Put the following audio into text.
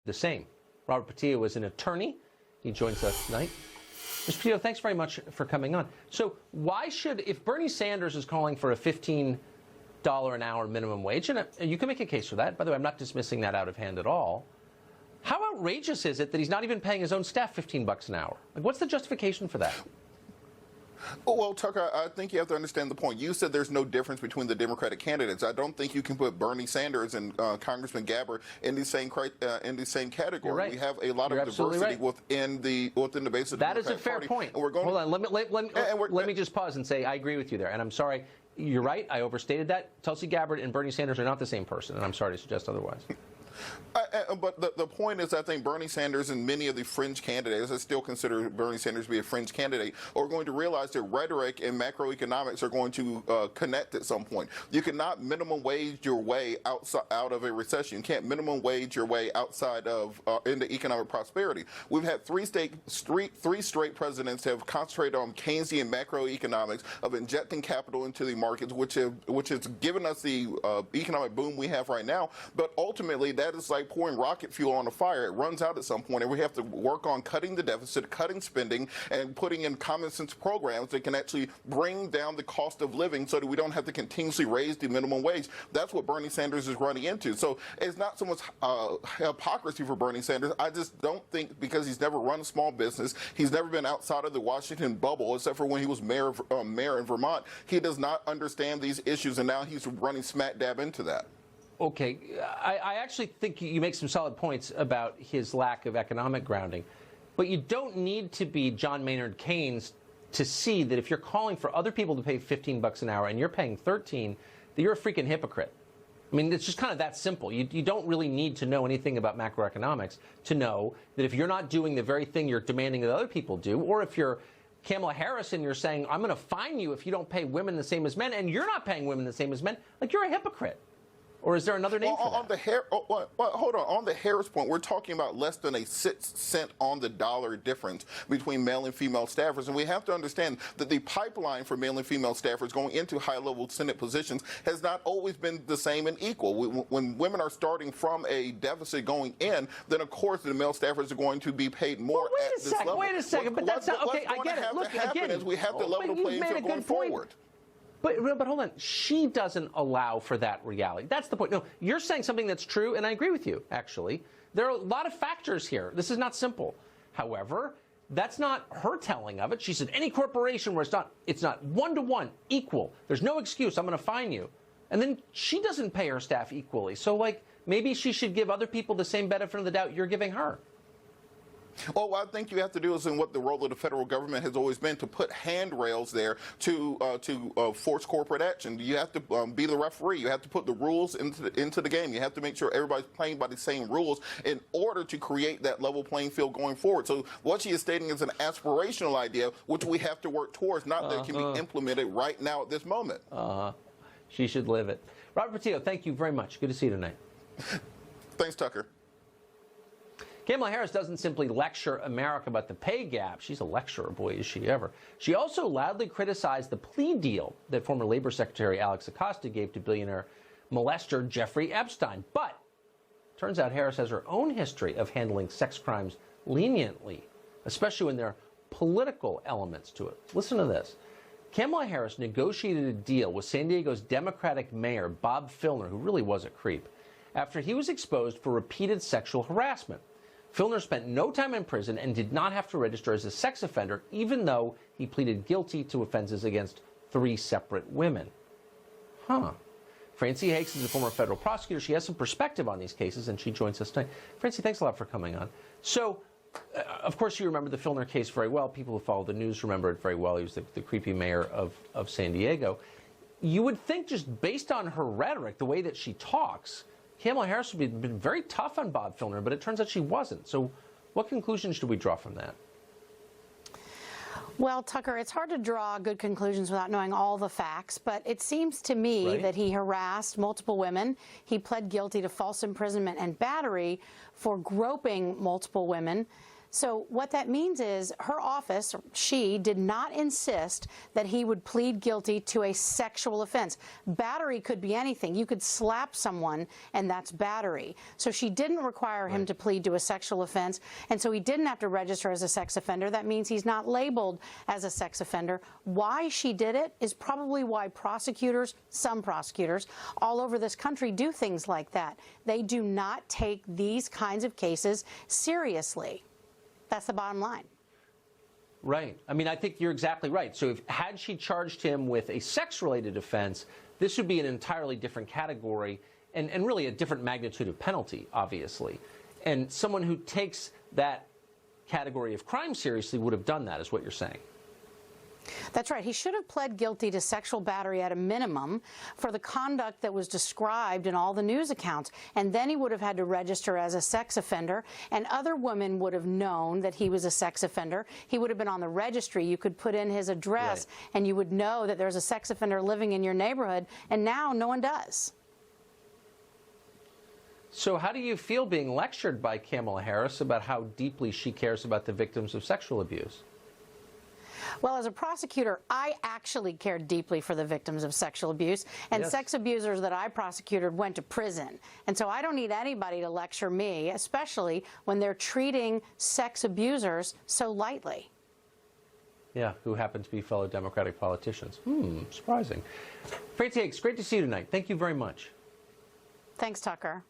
the same. Robert Patillo is an attorney. He joins us tonight. Mr. Patillo, thanks very much for coming on. So why should, if Bernie Sanders is calling for a $15 an hour minimum wage, and you can make a case for that. By the way, I'm not dismissing that out of hand at all. How outrageous is it that he's not even paying his own staff $15 an hour? Like, what's the justification for that? Well, Tucker, I think you have to understand the point. You said there's no difference between the Democratic candidates. I don't think you can put Bernie Sanders and Congressman Gabbard in the same category. Right. We have a lot of diversity within the base of the That Democratic is a fair Party. point. And we're going Hold on. Let me just pause and say I agree with you there. And I'm sorry. You're right. I overstated that. Tulsi Gabbard and Bernie Sanders are not the same person, and I'm sorry to suggest otherwise. But the point is, I think Bernie Sanders and many of the fringe candidates, I still consider Bernie Sanders to be a fringe candidate, are going to realize that rhetoric and macroeconomics are going to connect at some point. You cannot minimum wage your way out of a recession. You can't minimum wage your way outside of into economic prosperity. We've had three straight presidents have concentrated on Keynesian macroeconomics of injecting capital into the markets, which has given us the economic boom we have right now. But ultimately, that is like pouring rocket fuel on a fire. It runs out at some point, and we have to work on cutting the deficit, cutting spending, and putting in common sense programs that can actually bring down the cost of living so that we don't have to continuously raise the minimum wage. That's what Bernie Sanders is running into. So it's not so much hypocrisy for Bernie Sanders. I just don't think, because he's never run a small business, he's never been outside of the Washington bubble, except for when he was mayor in Vermont. He does not understand these issues, and now he's running smack dab into that. Okay, I actually think you make some solid points about his lack of economic grounding, but you don't need to be John Maynard Keynes to see that if you're calling for other people to pay $15 an hour and you're paying 13, that you're a freaking hypocrite. I mean, it's just kind of that simple. You don't really need to know anything about macroeconomics to know that if you're not doing the very thing you're demanding that other people do, or if you're Kamala Harris and you're saying, I'm going to fine you if you don't pay women the same as men, and you're not paying women the same as men, like, you're a hypocrite. Or is there another name for that? Hold on. On the Harris point, we're talking about less than a 6 cent on the dollar difference between male and female staffers. And we have to understand that the pipeline for male and female staffers going into high-level Senate positions has not always been the same and equal. When women are starting from a deficit going in, then, of course, the male staffers are going to be paid more at this level. Wait a second. But that's not, okay, I get it. Look, again, we have to level the playing field going forward. But hold on. She doesn't allow for that reality. That's the point. No, you're saying something that's true, and I agree with you, actually. There are a lot of factors here. This is not simple. However, that's not her telling of it. She said any corporation where it's not one-to-one equal. There's no excuse. I'm going to fine you. And then she doesn't pay her staff equally. So, like, maybe she should give other people the same benefit of the doubt you're giving her. Well, what I think you have to do is in what the role of the federal government has always been, to put handrails there to force corporate action. You have to be the referee. You have to put the rules into the game. You have to make sure everybody's playing by the same rules in order to create that level playing field going forward. So what she is stating is an aspirational idea, which we have to work towards, not that it can be implemented right now at this moment. She should live it. Robert Patillo, thank you very much. Good to see you tonight. Thanks, Tucker. Kamala Harris doesn't simply lecture America about the pay gap. She's a lecturer, boy, is she ever. She also loudly criticized the plea deal that former Labor Secretary Alex Acosta gave to billionaire molester Jeffrey Epstein. But turns out Harris has her own history of handling sex crimes leniently, especially when there are political elements to it. Listen to this. Kamala Harris negotiated a deal with San Diego's Democratic mayor, Bob Filner, who really was a creep, after he was exposed for repeated sexual harassment. Filner spent no time in prison and did not have to register as a sex offender, even though he pleaded guilty to offenses against 3 separate women. Francie Hakes is a former federal prosecutor. She has some perspective on these cases, and she joins us tonight. Francie, thanks a lot for coming on. So, of course, you remember the Filner case very well. People who follow the news remember it very well. He was the creepy mayor of San Diego. You would think, just based on her rhetoric, the way that she talks, Kamala Harris would have been very tough on Bob Filner, but it turns out she wasn't. So what conclusions do we draw from that? Well, Tucker, it's hard to draw good conclusions without knowing all the facts, but it seems to me that he harassed multiple women. He pled guilty to false imprisonment and battery for groping multiple women. So what that means is her office, she did not insist that he would plead guilty to a sexual offense. Battery could be anything. You could slap someone and that's battery. So she didn't require him to plead to a sexual offense, and so he didn't have to register as a sex offender. That means he's not labeled as a sex offender. Why she did it is probably why prosecutors, some prosecutors, all over this country do things like that. They do not take these kinds of cases seriously. That's the bottom line. Right. I mean, I think you're exactly right. So had she charged him with a sex-related offense, this would be an entirely different category and really a different magnitude of penalty, obviously. And someone who takes that category of crime seriously would have done that, is what you're saying. That's right. He should have pled guilty to sexual battery at a minimum for the conduct that was described in all the news accounts. And then he would have had to register as a sex offender, and other women would have known that he was a sex offender. He would have been on the registry. You could put in his address, and you would know that there's a sex offender living in your neighborhood, and now no one does. So how do you feel being lectured by Kamala Harris about how deeply she cares about the victims of sexual abuse? Well, as a prosecutor, I actually cared deeply for the victims of sexual abuse, and sex abusers that I prosecuted went to prison. And so I don't need anybody to lecture me, especially when they're treating sex abusers so lightly. Yeah, who happen to be fellow Democratic politicians. Surprising. Francie Higgs, great to see you tonight. Thank you very much. Thanks, Tucker.